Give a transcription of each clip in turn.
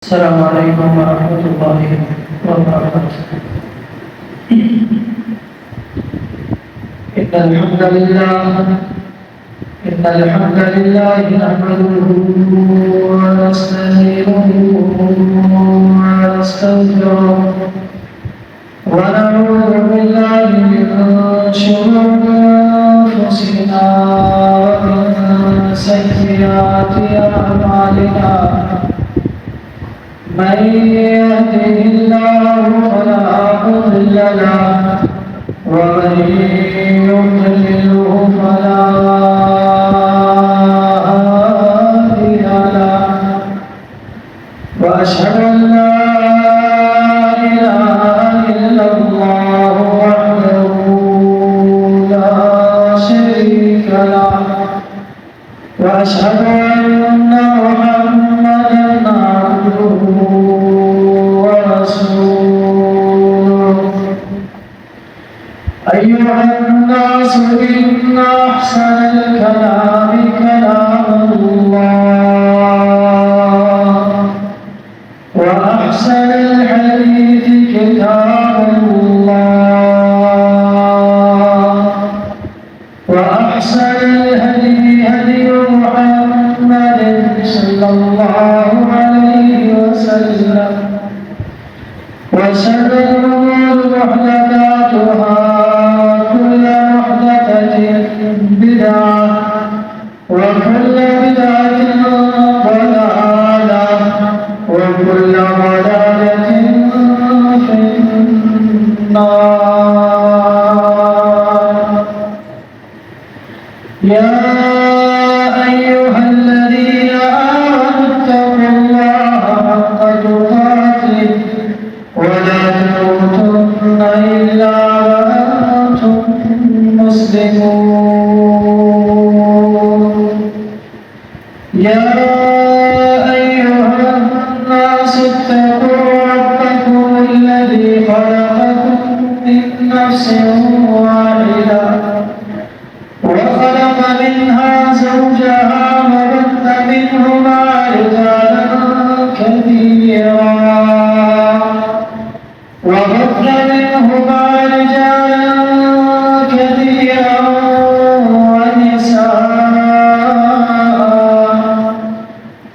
السلام عليكم ورحمة الله وبركاته. إن الحمد لله نحمده ونستعينه ونستغفره ونعوذ بالله من شرور أنفسنا ومن سيئات أعمالنا. من يهده الله فلا مضل له ومن يضلله فلا هادي له. وأشهد أن لا إله إلا الله وحده لا شريك له. وأشهد أن محمدا عبده ورسوله. أيها الناس إن أحسن الكلام كلام الله وأحسن الحديث كتاب الله وأحسن الهدي هدي محمد صلى الله عليه وسلم. وشر الأمور محدثاتها وكل محدثة بدعة وكل بدعة ضلالة وكل ضلالة في النار. يا أيها الذين آمنوا اتقوا الله حق تقاته ولا تموتن إلا وأنتم مسلمون. يا أيها الناس اتقوا ربكم الذي خلقكم من نفس واحدة وخلق منها زوجها وبث منهما رجالا كثيرا ونساء.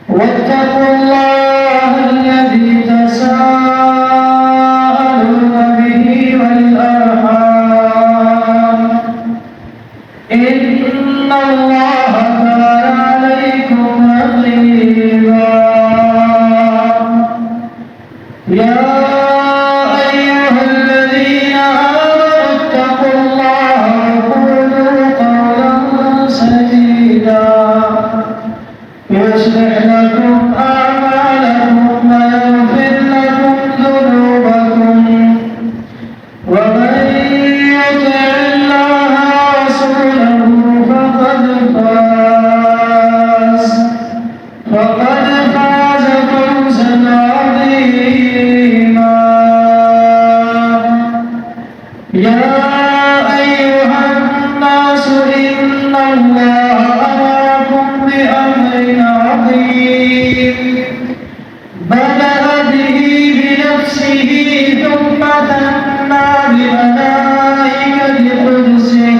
واتقوا الله الذي تساءلون به والأرحام إن الله كان عليكم رقيبا. يا أيها الذين آمنوا اتقوا الله وقولوا قولا سديدا يصلح لكم أعمالكم ويغفر لكم ذنوبكم. ومن يطع الله ورسوله فقد فاز فوزا عظيما. يا أيها الناس إن الله أمركم بأمر عظيم بدأ به بنفسه ثم ثنى بملائكة قدسه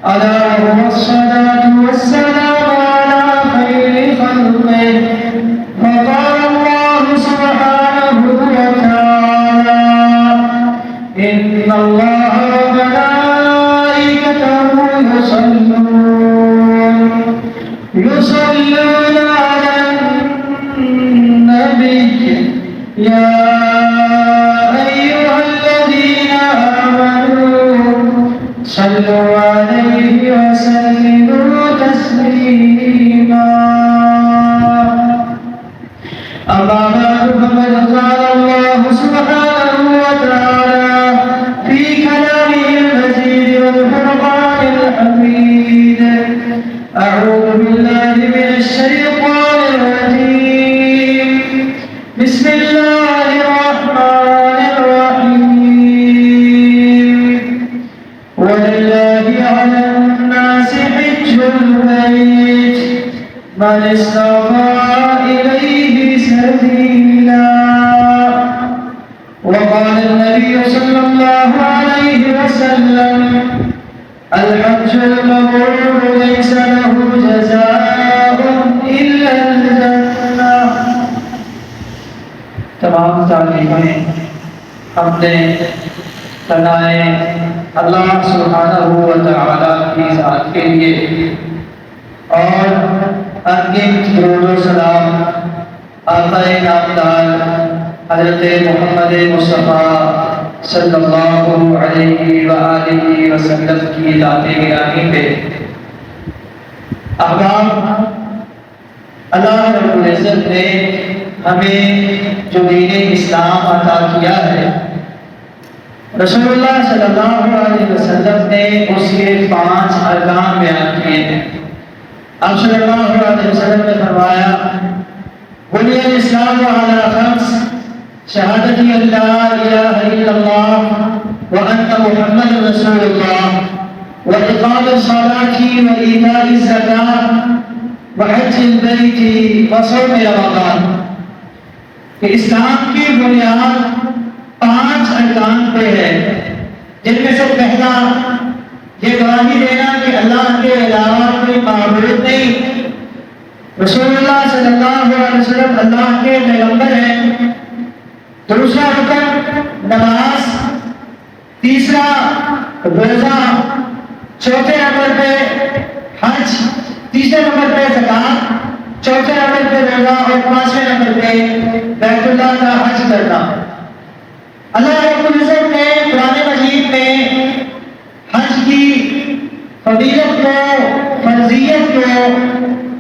ألا هو الصلاة والسلام على خير خلقه. فقال الله سبحانه وتعالى إن الله وملائكته يصلون على النبي يا أيها الذين آمنوا صلوا عليه وسلموا تسليما. أما بعد فقد قال الله سبحانه وتعالى في كلامه المجيد والفرقان الحميد. أعوذ بالله من الشيطان الرجيم. بسم الله الرحمن الرحيم. ولله على الناس حج البيت من استطاع إليه سبيل الله. وقال النبي صلى الله عليه وسلم الحج المبرور ليس له جزاء إلا الجنة. تمام تعلیمیں ہم نے تنائے اللہ سبحانہ و تعالیٰ کی ذات کے لیے اور انگنت درود و سلام آقا نامدار حضرت محمد مصطفیٰ صلی اللہ علیہ وآلہ وسلم کی ذات گرامی پہ. احباب، اللہ رب العزت نے ہمیں جو دین اسلام عطا کیا ہے، رسول اللہ صلی اللہ علیہ وسلم نے اس کے 5 ارکان بیان کیے ہیں. آپ صلی اللہ علیہ وسلم نے فرمایا بني الإسلام على 5 شهادة أن لا إله إلا الله وأن محمد رسول الله وإقام الصلاة وإيتاء الزكاة وحج البيت وصوم رمضان. کہ اسلام کی بنیاد 5 ارکان پہ ہے، جن میں سے پہلا یہ گواہی دینا کہ اللہ کے علاوہ کوئی معبود نہیں، رسول اللہ صلی اللہ علیہ وسلم اللہ کے پیغمبر ہیں. دوسرا رکن نماز، تیسرا روزہ، چوتھے نمبر پہ حج، تیسرے نمبر پہ زکات، چوتھے نمبر پہ روزہ اور 5ویں نمبر پہ بیت اللہ کا حج کرنا. اللہ رب العزت نے قرآن مجید میں حج کی فضیلت کو، فرضیت کو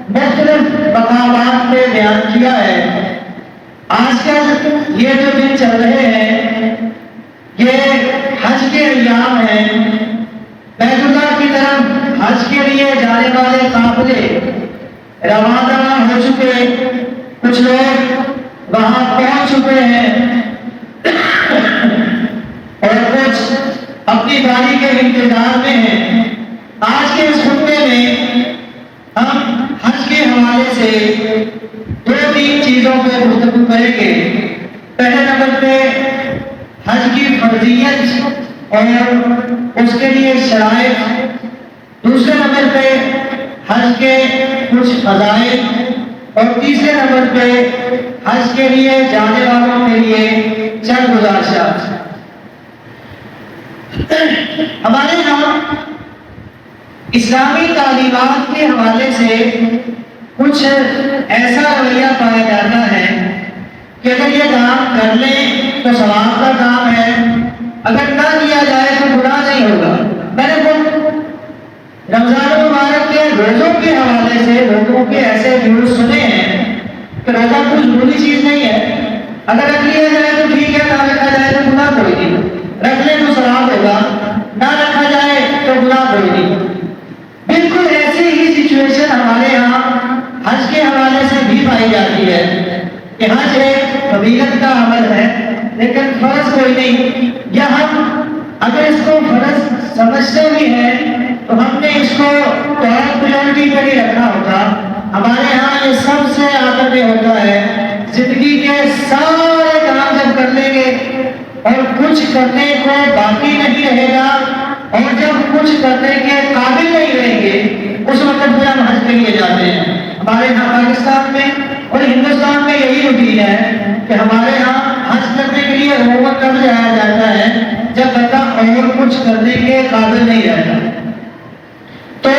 مختلف مقامات پہ بیان کیا ہے. آج کل یہ جو دن چل رہے ہیں یہ حج کے ایام ہیں. بیت اللہ کی طرف حج کے لیے جانے والے قافلے روانہ ہو چکے، کچھ لوگ وہاں پہنچ چکے ہیں اور کچھ اپنی باری کے انتظار میں ہیں. آج کے اس خطبے میں ہم حج کے حوالے سے 2-3 چیزوں پہ گفتگو کریں گے. پہلے نمبر پہ حج کی فرضیت اور اس کے لیے شرائط، دوسرے نمبر پہ حج کے کچھ فضائل، اور تیسرے نمبر پہ حج کے لیے جانے والوں کے لیے چند گزارشات. ہمارے یہاں اسلامی تعلیمات کے حوالے سے کچھ ایسا رویہ پایا جاتا ہے کہ اگر یہ کام کر لیں تو ثواب کا کام ہے، اگر نہ کیا جائے تو گناہ نہیں ہوگا. میں نے رمضان المبارک کے روزوں کے حوالے سے لوگوں کے ایسے ویوز سنے ہیں کہ روزہ کچھ بری چیز نہیں ہے، اگر رکھ لیا جائے تو ٹھیک ہے، نہ رکھا جائے تو گناہ کوئی نہیں، رکھ لیں تو ثواب ہوگا، نہ رکھا جائے تو گناہ کوئی نہیں. بالکل ایسی ہی سچویشن ہمارے یہاں حج کے حوالے سے بھی پائی جاتی ہے کہ حج ایک فضیلت کا عمل ہے لیکن فرض کوئی نہیں، یا ہم اگر اس کو فرض سمجھتے بھی ہیں تو ہم نے اس کو ٹاپ پریورٹی پر ہی رکھا ہوگا. ہمارے یہاں یہ سب سے آخر میں ہوتا ہے، زندگی کے سارے کام جب کر لیں گے اور کچھ کرنے کو باقی نہیں رہے گا، اور جب کچھ کرنے کے قابل نہیں رہیں گے اس وقت پھر ہم حج کے لیے جاتے ہیں. ہمارے یہاں پاکستان میں اور ہندوستان میں یہی روٹین ہے کہ ہمارے یہاں حج کرنے کے لیے عموماً کب جایا جاتا ہے جب بندہ اور کچھ کرنے کے قابل نہیں رہتا. تو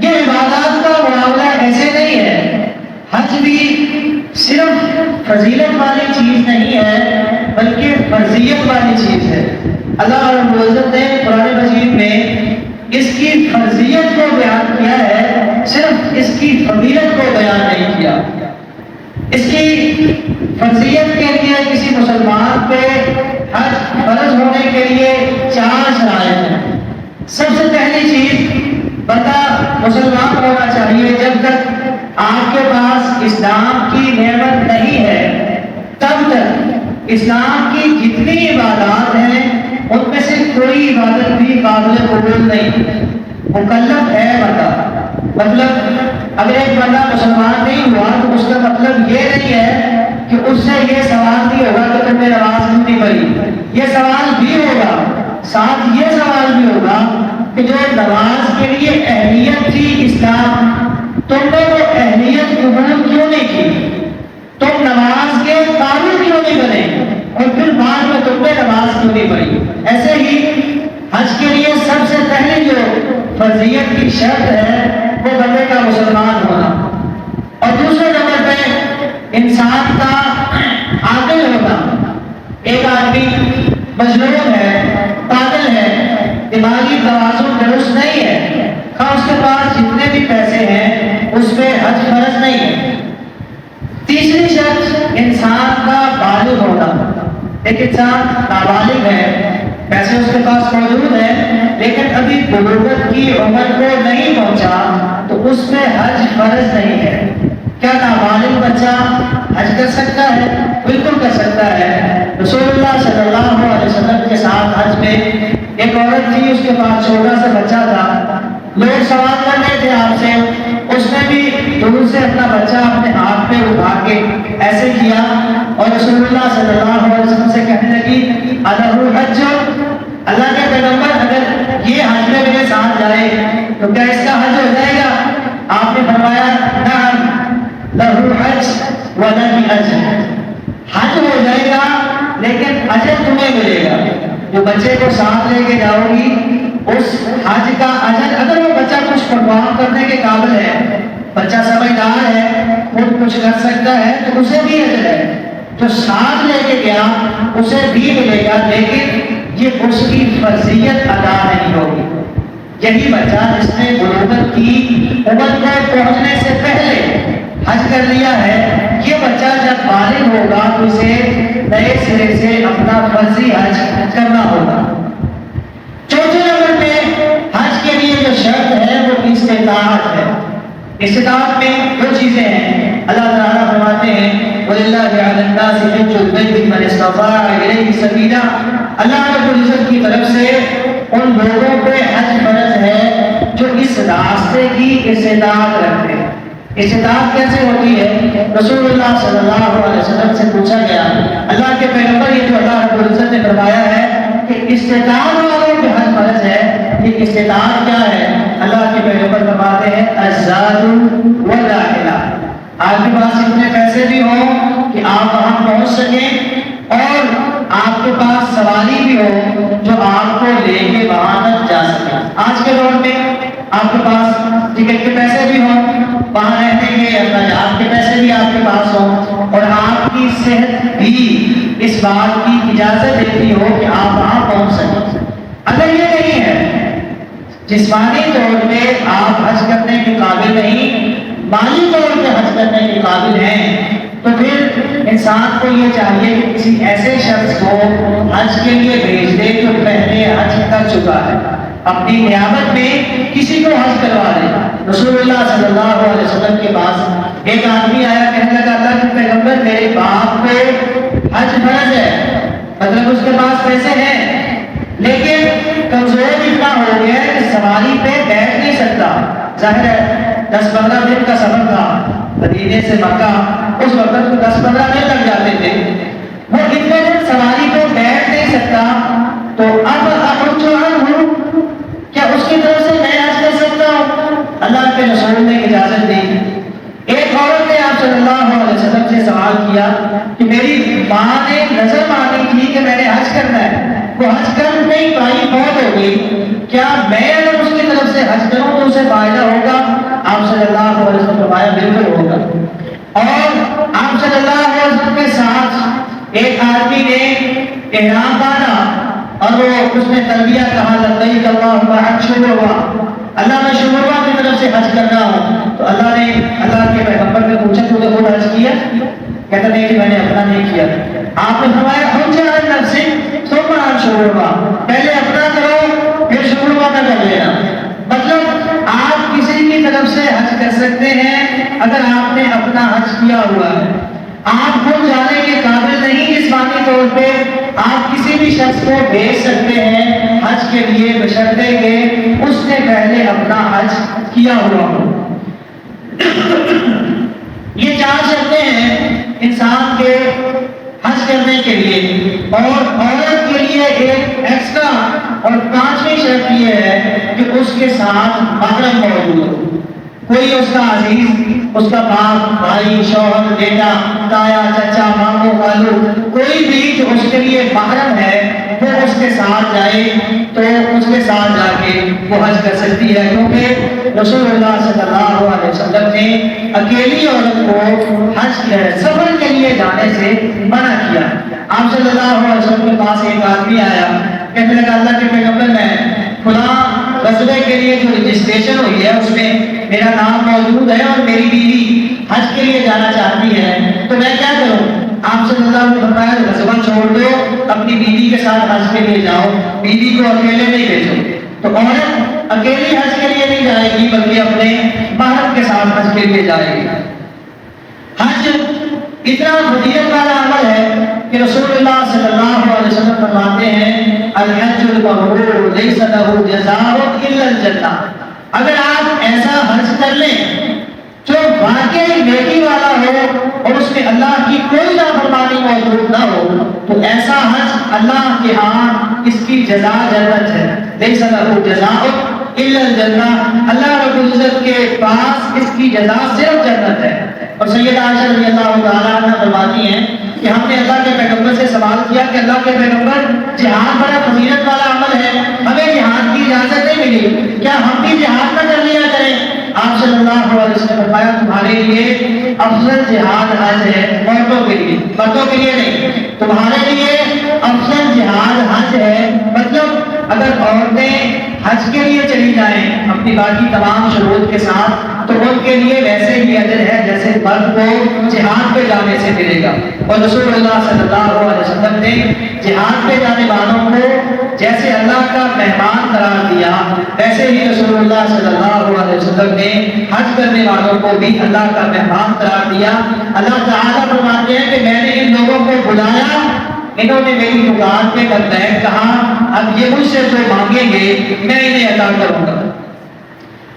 یہ عبادات کا معاملہ ایسے نہیں ہے. حج بھی صرف فضیلت والی چیز نہیں ہے بلکہ فرضیت والی چیز ہے. اللہ رب العزت نے قرآن مجید میں اس کی فرضیت کو بیان کیا ہے، صرف اس کی فضیلت کو بیان نہیں کیا. اس کی فرضیت کے لیے کسی مسلمان پہ حج فرض ہونے کے لیے 4 شرائط ہیں. سب سے پہلی چیز، بندہ مسلمان ہونا چاہیے جب تک آپ کے پاس اسلام کی نعمت نہیں ہے تب تک اسلام کی جتنی عبادات ہیں ان میں سے کوئی عبادت بھی قابل قبول نہیں. مکلف ہے بندہ، مطلب اگر ایک بندہ مسلمان نہیں ہوا تو اس کا مطلب یہ نہیں ہے کہ اس سے یہ سوال نہیں ہوگا کہ تم نے نماز کیوں نہیں پڑھی. یہ سوال بھی ہوگا، ساتھ یہ سوال بھی ہوگا کہ جو نماز کے لیے اہلیت تھی اسلام، تم نے وہ اہلیت قبول کیوں نہیں کی؟ تم نماز کے قابل کیوں نہیں بنے؟ اور پھر بعد میں تم نے نماز کیوں نہیں پڑھی؟ ایسے ہی حج کے لیے سب سے پہلی جو فرضیت کی شرط ہے وہ بندے کا مسلمان ہونا، اور دوسرے نمبر پہ انسان کا عاقل ہونا. ایک آدمی مجنون ہے، پاگل ہے، دماغی توازن درست نہیں ہے، خواہ اس کے پاس جتنے بھی پیسے ہیں اس پہ حج فرض نہیں ہے. تیسری شرط انسان کا بالغ ہونا. ایک انسان نابالغ ہے، پیسے اس کے پاس موجود ہیں لیکن ابھی بلوغت کی عمر کو نہیں پہنچا تو اس پہ حج فرض نہیں ہے. کیا نابالغ بچہ حج کر سکتا ہے؟ بالکل کر سکتا ہے. رسول اللہ صلی اللہ علیہ وسلم کے ساتھ حج میں ایک عورت تھی، اس کے پاس چھوٹا سا بچہ تھا. لوگ سوال کر رہے تھے آپ سے، اس نے بھی دور سے اپنا بچہ اپنے ہاتھ پہ اٹھا کے ایسے کیا اور رسول اللہ صلی اللہ علیہ وسلم سے کہنے لگی الہ حج، اللہ کے پیغمبر اگر یہ حج میں میرے ساتھ جائے تو کیا اس کا حج ہو جائے گا؟ آپ نے فرمایا نعم لہ حج ولہ اجر، حج ہو جائے گا لیکن اجر تمہیں ملے گا. جو بچے کو ساتھ لے کے جاؤ گی اس حج کا اجر، اگر وہ بچہ کچھ پرفارم کرنے کے قابل ہے، بچہ سمجھدار ہے، خود کچھ کر سکتا ہے تو اسے بھی اجر ہے. جو ساتھ لے کے گیا اسے بھی ملے گا لیکن یہ اس کی فرضیت ادا نہیں ہوگی. یہی بچہ جس نے بلوغت کی عمر کو پہنچنے سے پہلے حج کر لیا ہے، یہ بچہ جب بالغ ہوگا تو اسے نئے سرے سے اپنا فرضی حج کرنا ہوگا. چوتھے نمبر پہ حج کے لیے جو شرط ہے وہ استطاعت ہے. استطاعت میں دو چیزیں ہیں. اللہ تعالیٰ فرماتے ہیں وَلِلَّهِ عَلَى النَّاسِ حِجُّ الْبَيْتِ مَنِ اسْتَطَاعَ إِلَيْهِ سَبِيلًا. اللہ رب العزت کی طرف سے ان لوگوں پہ حج فرض ہے جو اس راستے کی استطاعت رکھتے ہیں. استطاعت کیسے ہوتی ہے؟ رسول اللہ صلی اللہ علیہ وسلم سے پوچھا گیا اللہ کے پیغمبر یہ جو اللہ رب العزت نے فرمایا ہے کہ استطاعت والوں پہ حج فرض ہے، یہ استطاعت کیا ہے؟ اللہ کے پیغمبر فرماتے ہیں الزاد والراحلہ. آپ کے پاس اتنے پیسے بھی ہوں کہ آپ وہاں پہنچ سکیں اور آپ کے پاس سواری بھی ہو جو آپ کو لے کے وہاں تک جا سکے. آج کے دور میں آپ کے پاس ٹکٹ کے پیسے بھی ہوں، وہاں رہنے کے اخراجات کے پیسے بھی آپ کے پاس ہوں اور آپ کی صحت بھی اس بات کی اجازت دیتی ہو کہ آپ وہاں پہنچ سکیں. اگر یہ نہیں ہے، جسمانی طور پہ آپ حج کرنے کے قابل نہیں، مالی طور پہ حج کرنے کے قابل ہیں، تو پھر انسان کو یہ چاہیے کہ کسی ایسے شخص کو حج کے لیے بھیج دے جو پہلے حج کر چکا ہے، اپنی نیابت میں کسی کو حج کروا دے. رسول اللہ صلی اللہ علیہ وسلم کے پاس ایک آدمی آیا، کہنے لگا اللہ کے پیغمبر میرے باپ پہ حج فرض ہے، مطلب اس کے پاس پیسے ہیں لیکن کمزور اتنا ہو گیا ہے کہ سواری پہ بیٹھ نہیں سکتا. ظاہر ہے 10-15 دن کا سفر تھا مدینے سے مکہ، اس وقت کو 10-15 دن لگ جاتے تھے، وہ اتنے دن سواری پہ بیٹھ نہیں سکتا. تو اب ہوں کیا اس کی طرف سے میں حج کر سکتا ہوں؟ اللہ کے رسول نے اجازت دی. ایک عورت نے آپ صلی اللہ علیہ وسلم سے سوال کیا کہ میری ماں نے نظر مانی تھی کہ میں نے حج کرنا ہے، وہ حج کر نہیں پائی، بہت ہو گئی، کیا میں اگر اس کی طرف سے حج کروں تو اسے فائدہ ہوگا؟ آپ صلی اللہ علیہ وسلم نے فرمایا بالکل ہوگا. اور آپ صلی اللہ علیہ وسلم کے ساتھ ایک آدمی نے احرام باندھا اور وہ اس نے تلبیہ کہا لبیک اللہم حج شروع، اللہ میں شروع کی طرف سے حج کرنا ہوں. تو اللہ نے اللہ کے پیغمبر نے پوچھا تو خود حج کیا؟ کہتا نہیں کہ میں نے اپنا نہیں کیا. آپ نے فرمایا حج علی نفسک ثم عن شروع، پہلے اپنا کرو پھر شروع کا کر لینا. مطلب آپ کسی کی طرف سے حج کر سکتے ہیں اگر آپ نے اپنا حج کیا ہوا ہے. آپ خود جانے کے قابل نہیں جسمانی طور پہ، آپ کسی بھی شخص کو بھیج سکتے ہیں حج کے لیے بشرطے کہ اس نے پہلے اپنا حج کیا ہوا ہو. انسان کے حج کرنے کے لیے اور عورت کے لیے ایک ایکسٹرا اور پانچویں شرط یہ ہے کہ اس کے ساتھ محرم موجود ہو، کوئی اس کا عزیز، اس کا باپ، بھائی، شوہر، بیٹا، تایا، چچا، ماموں، خالو، کوئی بھی جو اس کے لیے محرم ہے وہ اس کے ساتھ جائے تو اس کے ساتھ جا کے وہ حج کر سکتی ہے، کیونکہ رسول اللہ صلی اللہ علیہ وسلم نے اکیلی عورت کو حج سفر کے لیے جانے سے منع کیا۔ آپ صلی اللہ علیہ وسلم کے پاس ایک آدمی آیا، کہنے لگا اللہ کے پیغمبر میں فلاں غزوے کے لیے جو رجسٹریشن ہوئی ہے اس میں میرا نام موجود ہے اور میری بیوی حج کے لیے جانا چاہتی ہے، تو میں کیا کروں؟ آپ صلی اللہ علیہ وسلم نے فرمایا غزوہ چھوڑ دو، اپنی بیوی کے ساتھ حج کے لیے جاؤ، بیوی کو اکیلے نہیں بھیجو۔ تو عورت اکیلی حج کے لیے نہیں جائے گی بلکہ اپنے محرم کے ساتھ حج کے لیے جائے گی۔ حج اتنا فضیلت والا عمل ہے کہ رسول اللہ صلی اللہ علیہ وسلم فرماتے ہیں الحج المبرور لیس لہ جزاء الا الجنہ، اگر آپ ایسا حج کر لیں جو واقعی نیکی والا ہو اور اس میں اللہ کی کوئی نافرمانی موجود نہ ہو، تو ایسا حج اللہ کے ہاں اس کی جزا جنت ہے، لیس لہ جزاء الا الجنہ، اللہ رب العزت کے پاس اس کی جزا صرف جنت ہے۔ اور سیدہ عائشہ رضی اللہ تعالیٰ عنہ فرماتی ہیں کہ ہم نے اللہ کے پیغمبر سے سوال کیا کہ اللہ کے پیغمبر جہاد بڑا فضیلت والا عمل ہے، ہمیں جہاد کی اجازت نہیں ملی، کیا ہم بھی جہاد نہ کر لیا کریں؟ آپ صلی اللہ علیہ وسلم نے فرمایا تمہارے لیے افضل جہاد حج ہے، عورتوں کے لیے، مردوں کے لیے نہیں، تمہارے لیے افضل جہاد حج ہے۔ مطلب اگر عورتیں حج کے لیے چلی جائیں اپنی باقی تمام شروط کے ساتھ تو ان کے لیے ویسے ہی اجر ہے جیسے مرد کو جہاد پہ جانے سے ملے گا۔ اور رسول اللہ صلی اللہ علیہ وسلم نے جہاد پہ جانے والوں کو جیسے اللہ کا مہمان قرار دیا، ویسے ہی رسول اللہ صلی اللہ علیہ وسلم نے حج کرنے والوں کو بھی اللہ کا مہمان قرار دیا۔ اللہ تعالیٰ فرماتے ہیں کہ میں نے ان لوگوں کو بلایا، انہوں نے میری دکان پہ لبیک کہا، اب یہ مجھ سے جو مانگیں گے میں انہیں عطا کروں گا۔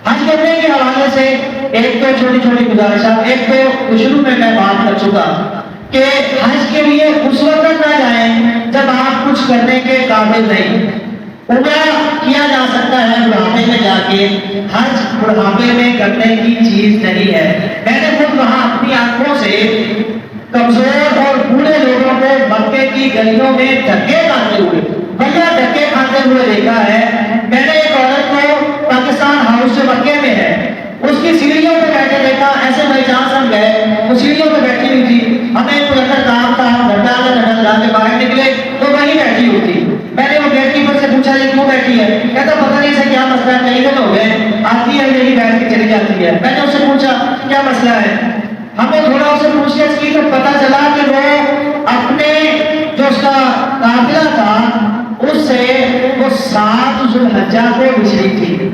حج کرنے کے حوالے سے ایک تو چھوٹی چھوٹی گزارشات، ایک تو شروع میں بات کر چکا کہ حج کے لیے اس وقت نہ جائیں جب آپ کچھ کرنے کے قابل نہیں۔ عمرہ کیا جا سکتا ہے بڑھاپے میں جا کے، حج بڑھاپے میں کرنے کی چیز نہیں ہے۔ میں نے خود وہاں اپنی آنکھوں سے کمزور اور بوڑھے لوگوں کو مکے کی گلیوں میں دھکے کھاتے ہوئے، بھیا دھکے کھاتے ہوئے دیکھا ہے۔ میں نے ایک عورت کو پاکستان ہاؤس جو مکے میں ہے اس کی سیڑھیوں پہ بیٹھے دیکھا، ایسے بائی چانس ہم گئے، وہ سیڑھیوں پہ بیٹھی ہوئی تھی، ہمیں کوئی اندر کام تھا، ہم گھر جا کے باہر نکلے تو وہیں بیٹھی ہوئی تھی۔ میں نے وہ گیٹ کیپر سے پوچھا یہ کیوں بیٹھی ہے؟ کہتا پتہ نہیں سے کیا مسئلہ ہے، کئی دن ہو گئے آتی ہے یہی بیٹھ کے چلی جاتی ہے۔ میں نے اس سے پوچھا کیا مسئلہ ہے؟ ہمیں تھوڑا اسے پوچھ گچھ کی تو پتہ چلا کہ وہ اپنے جو اس کا قافلہ تھا اس سے وہ 7 ذوالحجہ کو بچھی تھی،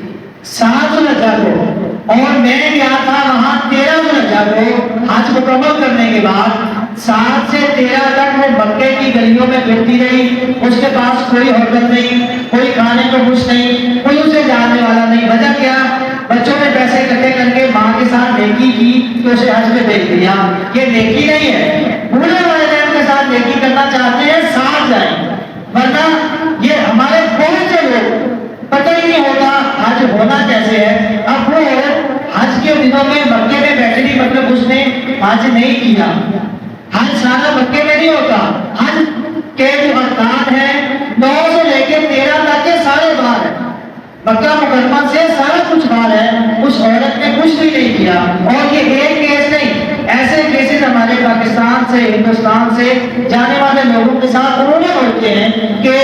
7 ذوالحجہ کو، اور میں گیا تھا وہاں 13 ذوالحجہ کو حج مکمل کرنے کے بعد 7 سے 13 تک وہ مکے کی گلیوں میں پھرتی رہی، اس کے پاس کوئی حرکت نہیں، کوئی کھانے کو کچھ نہیں، کوئی اسے جاننے والا نہیں۔ وجہ کیا؟ بچوں نے پیسے اکٹھے کر کے ماں کے ساتھ نیکی کی تو اسے حج میں بھیج دیا۔ یہ نیکی نہیں ہے۔ بوڑھے والدین کے ساتھ نیکی کرنا چاہتے ہیں ساتھ جائیں، ورنہ یہ ہمارے بہت سے لوگ پتہ ہی نہیں ہوتا حج ہونا کیسے ہے۔ اب وہ حج کے دنوں میں مکے میں بیٹھنے مطلب اس نے حج نہیں کیا۔ حج سارا مکے میں نہیں ہوتا، حج کے جو ارکان ہیں 9 سے لے کے 13 تک کے سارے باہر ہیں، مکہ مکرمہ سے سارا کچھ باہر ہے۔ اس عورت نے کچھ بھی نہیں کیا، اور یہ ایک کیس نہیں، ایسے کیسز ہمارے پاکستان سے ہندوستان سے جانے والے لوگوں کے ساتھ عموماً ہوتے ہیں کہ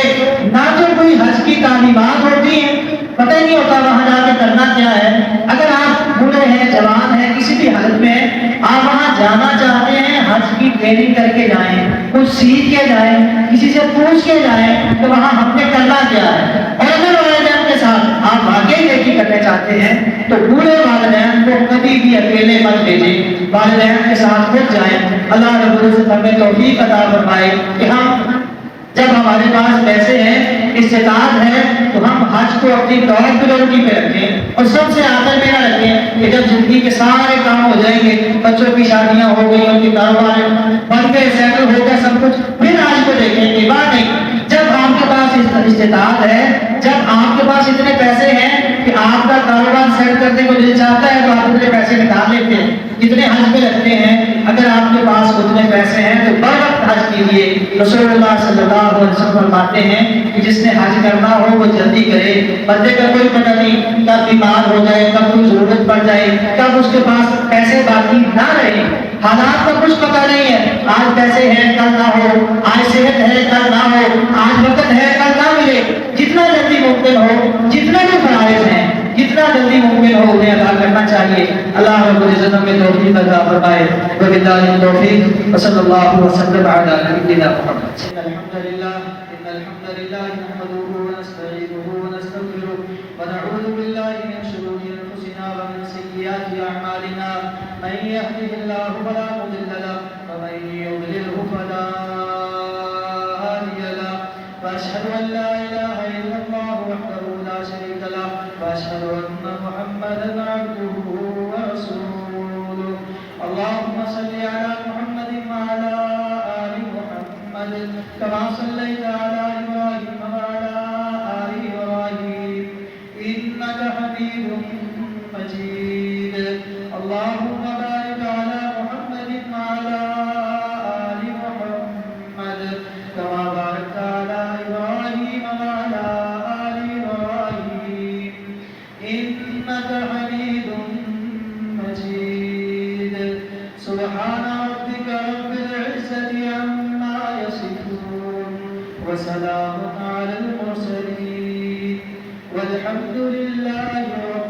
نہ تو کوئی حج کی تعلیمات ہوتی ہیں، پتہ ہی نہیں ہوتا وہاں جا کے کرنا کیا ہے۔ اگر آپ بوڑھے ہیں، جوان ہیں، کسی بھی حالت میں آپ وہاں جانا چاہتے ہیں، حج کی ٹریننگ کر کے جائیں، کچھ سیکھ کے جائیں، کسی سے پوچھ کے جائیں کہ وہاں ہم نے کرنا کیا ہے۔ اور اگر والدین کے ساتھ آپ واقعی نیکی کرنا چاہتے ہیں تو بوڑھے والدین کو کبھی بھی اکیلے مت بھیجیں، والدین کے ساتھ خود جائیں۔ اللہ رب العزت ہمیں توفیق عطا فرمائے کہ ہم جب ہمارے پاس پیسے ہیں، استطاعت ہے، تو ہم حج کو اپنی ٹاپ پریورٹی پہ رکھیں اور سب سے آخر میں نہ رکھیں کہ جب زندگی کے سارے کام ہو جائیں گے، بچوں کی شادیاں ہو گئی، ان کے کاروبار بن گئے، سیٹل ہو گیا سب کچھ، پھر حج کو دیکھیں گے. بات نہیں، جب آپ کے پاس استطاعت ہے، جب آپ کے پاس اتنے پیسے ہیں کہ آپ کا کاروبار سیٹ کرنے کو دل چاہتا ہے، تو آپ اتنے پیسے نکال لیتے ہیں جتنے حج پہ لگتے ہیں. اگر آپ کے پاس اتنے پیسے ہیں تو بر وقت حج کیجیے. رسول اللہ صلی اللہ علیہ وسلم فرماتے ہیں کہ جس نے حج کرنا ہو وہ جلدی کرے. بندے کا کوئی پتہ نہیں کب بیمار ہو جائے، کب کوئی ضرورت پڑ جائے، کب اس کے پاس پیسے باقی نہ رہے. حالات کا کچھ پتہ نہیں ہے، آج پیسے ہیں کل نہ ہو، آج صحت ہے کل نہ ہو، آج وقت ہے کل نہ ملے. جتنا جلدی ممکن ہو، جتنے بھی فرائض ہیں جتنا جلدی ممکن ہو انہیں ادا کرنا چاہیے. اللہ رب العزت ہمیں توفیق عطا فرمائے. وباللہ التوفیق وصلی اللہ وسلم علی نبینا محمد. الحمد للہ نحمده ونستعینه ونستغفره ونعوذ باللہ من شرور انفسنا ومن سیئات اعمالنا. من يهده الله فلا مضل له ومن يضلله فلا هادي له. واشهد ان لا اله الا الله وحده لا شريك له واشهد ان محمدا عبده ورسوله. اللهم صل على محمد وعلى ال محمد كما صليت على ابراهيم وعلى ال ابراهيم انك حميد مجيد. اللهم بارك على محمد وعلى ال محمد كما باركت على ابراهيم وعلى ال ابراهيم انك حميد مجيد. سبحان ربك رب العزة عما يصفون وسلام على المرسلين والحمد لله رب